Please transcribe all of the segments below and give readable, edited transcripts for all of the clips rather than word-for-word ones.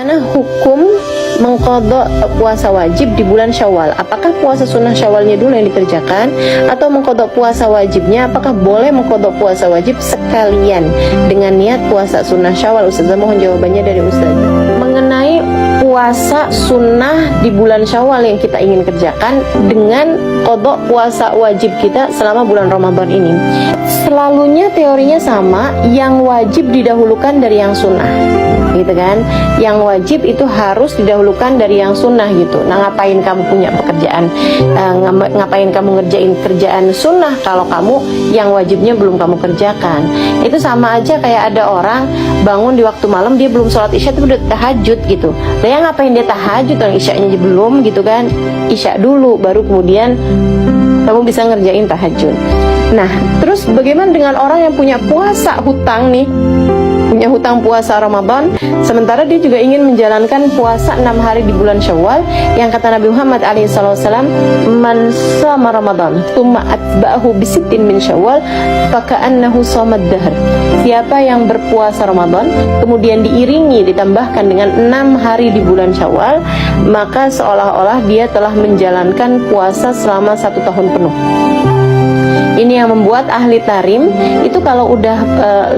bagaimana hukum mengqadha puasa wajib di bulan Syawal? Apakah puasa sunnah Syawalnya dulu yang dikerjakan, atau mengqadha puasa wajibnya? Apakah boleh mengqadha puasa wajib sekalian dengan niat puasa sunnah Syawal? Ustazah mohon jawabannya dari Ustazah. Mengenai puasa sunnah di bulan Syawal yang kita ingin kerjakan dengan qadha puasa wajib kita selama bulan Ramadan ini, selalunya teorinya sama, yang wajib didahulukan dari yang sunnah, gitu kan? Yang wajib itu harus didahulukan dari yang sunnah gitu. Nah, ngapain kamu punya pekerjaan, ngapain kamu ngerjain kerjaan sunnah kalau kamu yang wajibnya belum kamu kerjakan? Itu sama aja kayak ada orang bangun di waktu malam, dia belum sholat isya tapi udah tahajud gitu. Nah, yang ngapain dia tahajud, orang isyanya belum gitu kan? Isya dulu baru kemudian kamu bisa ngerjain tahajud. Nah, terus bagaimana dengan orang yang punya puasa hutang nih, punya hutang puasa Ramadan, sementara dia juga ingin menjalankan puasa 6 hari di bulan Syawal, yang kata Nabi Muhammad SAW, man shama Ramadan tsumma atba'ahu bisittin min Syawal faka'annahu shamad dahr. Siapa yang berpuasa Ramadan kemudian diiringi ditambahkan dengan 6 hari di bulan Syawal, maka seolah-olah dia telah menjalankan puasa selama 1 tahun penuh. Ini yang membuat ahli tarim itu kalau udah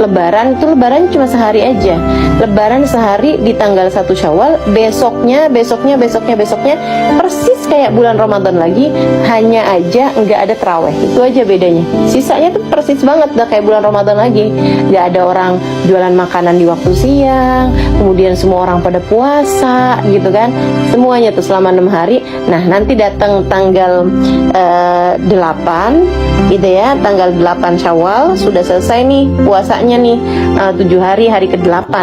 lebaran, itu lebaran cuma sehari aja. Lebaran sehari di tanggal 1 Syawal, besoknya persis kayak bulan Ramadan lagi, hanya aja nggak ada terawih. Itu aja bedanya. Sisanya tuh persis banget udah kayak bulan Ramadan lagi. Nggak ada orang jualan makanan di waktu siang, kemudian semua orang pada puasa gitu kan. Semuanya tuh selama 6 hari. Nah, nanti datang tanggal 8 gitu ya, tanggal 8 Syawal sudah selesai nih puasanya nih, 7 hari, hari ke-8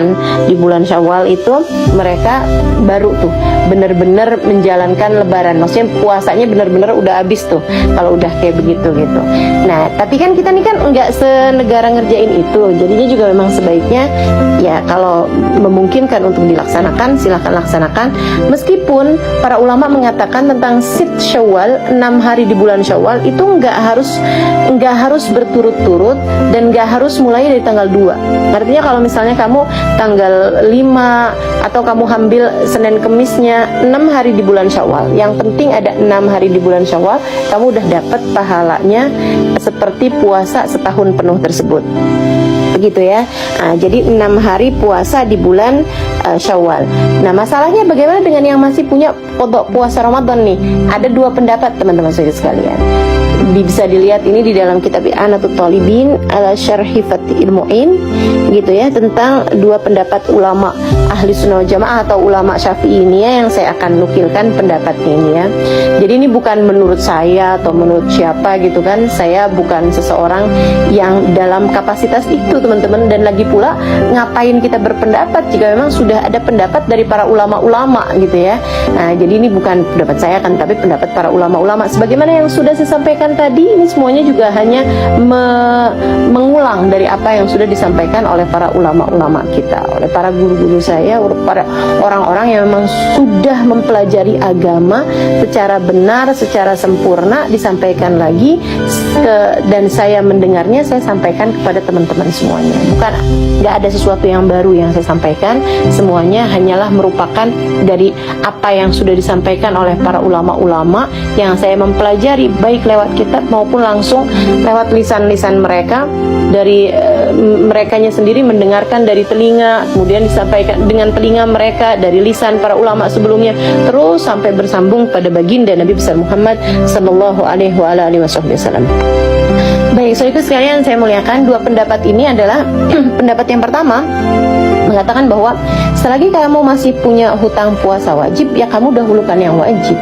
di bulan Syawal itu mereka baru tuh bener-bener menjalankan lebaran. Maksudnya puasanya bener-bener udah habis tuh kalau udah kayak begitu gitu. Nah, tapi kan kita nih kan nggak senegara ngerjain itu, jadinya juga memang sebaiknya ya kalau memungkinkan untuk dilaksanakan silahkan laksanakan. Meskipun para ulama mengatakan tentang sit Syawal, 6 hari di bulan Syawal itu nggak harus berturut-turut dan nggak harus mulai dari tanggal 2. Artinya kalau misalnya kamu tanggal 5 atau kamu ambil Senin Kemisnya 6 hari di bulan Syawal, yang penting ada 6 hari di bulan Syawal, kamu udah dapat pahalanya seperti puasa setahun penuh tersebut. Begitu ya. Nah, jadi 6 hari puasa di bulan Syawal. Nah, masalahnya bagaimana dengan yang masih punya qadha puasa Ramadan nih? Ada 2 pendapat teman-teman sekalian. Bisa dilihat ini di dalam kitab I'anatul Talibin ala Syarhi Fathil Mu'in gitu ya, tentang 2 pendapat ulama ahli sunnah jamaah atau ulama Syafi'i ini ya, yang saya akan nukilkan pendapatnya ini ya. Jadi ini bukan menurut saya atau menurut siapa gitu kan, saya bukan seseorang yang dalam kapasitas itu teman-teman, dan lagi pula ngapain kita berpendapat jika memang sudah ada pendapat dari para ulama-ulama gitu ya. Nah, jadi ini bukan pendapat saya kan, tapi pendapat para ulama-ulama. Sebagaimana yang sudah saya sampaikan tadi, ini semuanya juga hanya mengulang dari apa yang sudah disampaikan oleh para ulama-ulama kita, oleh para guru-guru saya, para orang-orang yang memang sudah mempelajari agama secara benar, secara sempurna, disampaikan lagi dan saya mendengarnya, saya sampaikan kepada teman-teman semuanya. Bukan, nggak ada sesuatu yang baru yang saya sampaikan, semuanya hanyalah merupakan dari apa yang sudah disampaikan oleh para ulama-ulama yang saya mempelajari baik lewat kitab maupun langsung lewat lisan-lisan mereka, dari merekanya sendiri mendengarkan dari telinga, kemudian disampaikan dengan telinga mereka dari lisan para ulama sebelumnya, terus sampai bersambung pada baginda Nabi besar Muhammad sallallahu alaihi wasallam. Baik, saudaraku sekalian saya muliakan, 2 pendapat ini adalah pendapat yang pertama mengatakan bahwa selagi kamu masih punya hutang puasa wajib, ya kamu dahulukan yang wajib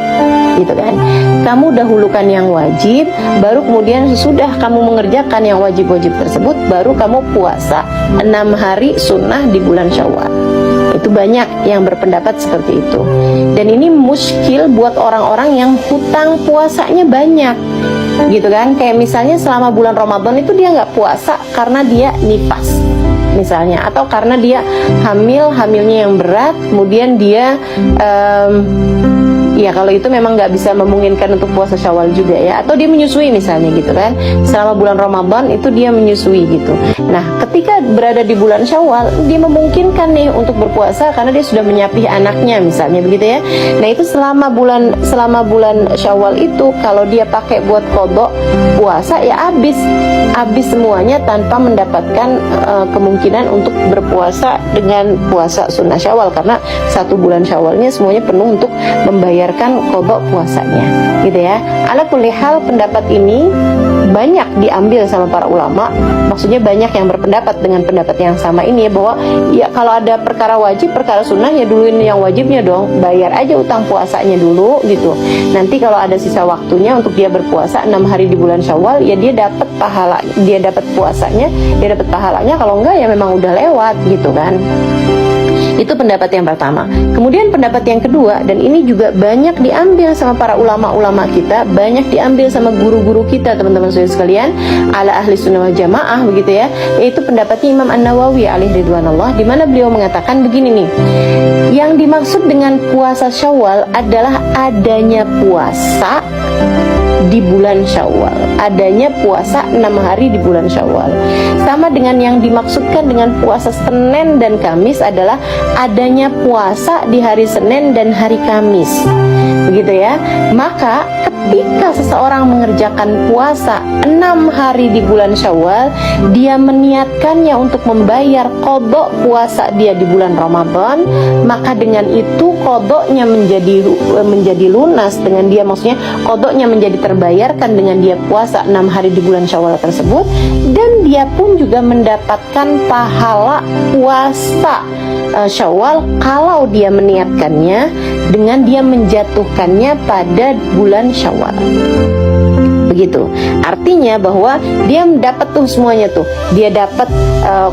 gitu kan. Kamu dahulukan yang wajib, baru kemudian sesudah kamu mengerjakan yang wajib-wajib tersebut, baru kamu puasa 6 hari sunnah di bulan Syawal. Itu banyak yang berpendapat seperti itu. Dan ini muskil buat orang-orang yang hutang puasanya banyak gitu kan. Kayak misalnya selama bulan Ramadan itu dia nggak puasa karena dia nifas misalnya, atau karena dia hamilnya yang berat, kemudian dia Ya kalau itu memang nggak bisa memungkinkan untuk puasa Syawal juga ya, atau dia menyusui misalnya gitu kan, selama bulan Ramadan itu dia menyusui gitu. Nah ketika berada di bulan Syawal, dia memungkinkan nih untuk berpuasa karena dia sudah menyapih anaknya misalnya begitu ya. Nah itu selama bulan Syawal itu kalau dia pakai buat qadha puasa ya habis semuanya tanpa mendapatkan kemungkinan untuk berpuasa dengan puasa sunnah Syawal, karena satu bulan Syawalnya semuanya penuh untuk membayarkan qadha puasanya gitu ya. Ala kulli hal, pendapat ini banyak diambil sama para ulama, maksudnya banyak yang berpendapat dengan pendapat yang sama ini ya, bahwa ya kalau ada perkara wajib, perkara sunnah ya duluin yang wajibnya dong, bayar aja utang puasanya dulu gitu. Nanti kalau ada sisa waktunya untuk dia berpuasa 6 hari di bulan Syawal ya dia dapat pahala, dia dapat puasanya, dia dapat pahalanya. Kalau enggak ya memang udah lewat gitu kan. Itu pendapat yang pertama. Kemudian pendapat yang kedua, dan ini juga banyak diambil sama para ulama-ulama kita, banyak diambil sama guru-guru kita teman-teman sekalian, ala ahli sunnah wal jamaah begitu ya, yaitu pendapatnya Imam An-Nawawi alaihi ridwanullah, di mana beliau mengatakan begini nih, yang dimaksud dengan puasa Syawal adalah adanya puasa di bulan Syawal, adanya puasa 6 hari di bulan Syawal. Sama dengan yang dimaksudkan dengan puasa Senin dan Kamis adalah adanya puasa di hari Senin dan hari Kamis, begitu ya. Maka ketika seseorang mengerjakan puasa 6 hari di bulan Syawal, dia meniatkannya untuk membayar qadha puasa dia di bulan Ramadan, maka dengan itu qadhanya menjadi lunas, dengan dia maksudnya qadhanya menjadi terbayarkan dengan dia puasa 6 hari di bulan Syawal tersebut, dan dia pun juga mendapatkan pahala puasa Syawal kalau dia meniatkannya dengan dia menjatuhkannya pada bulan Syawal. Begitu. Artinya bahwa dia dapat tuh semuanya tuh. Dia dapat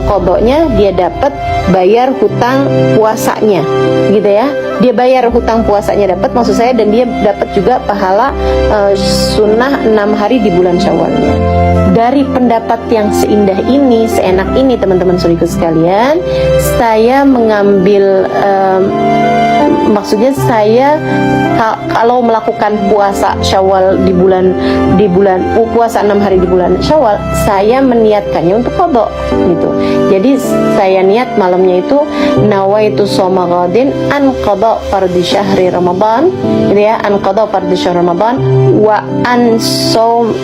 qadhanya, dia dapat bayar hutang puasanya. Gitu ya. Dia bayar hutang puasanya dapat, maksud saya, dan dia dapat juga pahala sunnah 6 hari di bulan Syawalnya. Dari pendapat yang seindah ini, seenak ini teman-teman suriku sekalian, saya mengambil maksudnya saya kalau melakukan puasa Syawal di bulan puasa 6 hari di bulan Syawal, saya meniatkannya untuk qadha gitu. Jadi saya niat malamnya itu nawaitu shoma ghadin an qadha fardhi syahri Ramadan gitu ya, an qadha fardhi syahri Ramadan wa an shaum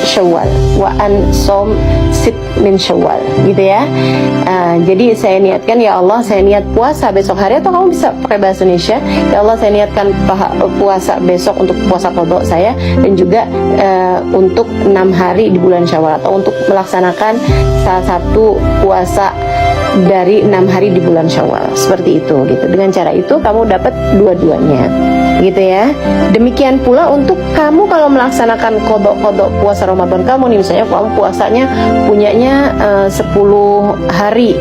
Syawal wa an som sit min Syawal gitu ya. Jadi saya niatkan, ya Allah saya niat puasa besok hari, atau kamu bisa pakai bahasa Indonesia, ya Allah saya niatkan puasa besok untuk puasa qadha saya, dan juga untuk 6 hari di bulan Syawal, atau untuk melaksanakan salah satu puasa dari 6 hari di bulan Syawal, seperti itu gitu. Dengan cara itu kamu dapat dua-duanya gitu ya. Demikian pula untuk kamu kalau melaksanakan qadha puasa Ramadan kamu nih, misalnya kamu puasanya punyanya 10 hari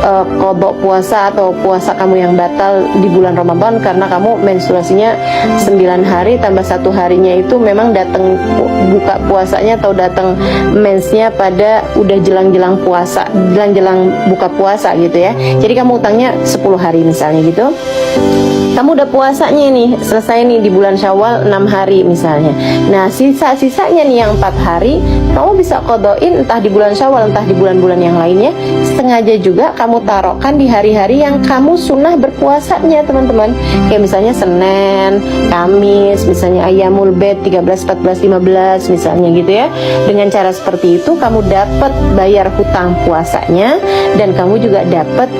qadha puasa, atau puasa kamu yang batal di bulan Ramadan karena kamu menstruasinya 9 hari tambah 1 harinya itu memang datang buka puasanya atau datang mensnya pada udah jelang-jelang puasa, jelang-jelang buka puasa gitu ya. Jadi kamu utangnya 10 hari misalnya gitu. Kamu udah puasanya nih, selesai nih di bulan Syawal 6 hari misalnya. Nah sisa-sisanya nih yang 4 hari kamu bisa qadhain entah di bulan Syawal entah di bulan-bulan yang lainnya. Sengaja juga kamu taruhkan di hari-hari yang kamu sunnah berpuasanya teman-teman. Kayak misalnya Senin, Kamis, misalnya Ayyamul Bid 13, 14, 15 misalnya gitu ya. Dengan cara seperti itu kamu dapat bayar hutang puasanya, dan kamu juga dapat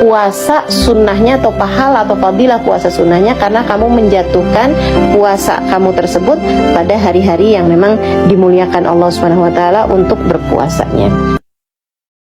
puasa sunnahnya atau pahala atau fadilah puasa sunnahnya, karena kamu menjatuhkan puasa kamu tersebut pada hari-hari yang memang dimuliakan Allah Subhanahu wa taala untuk berpuasanya.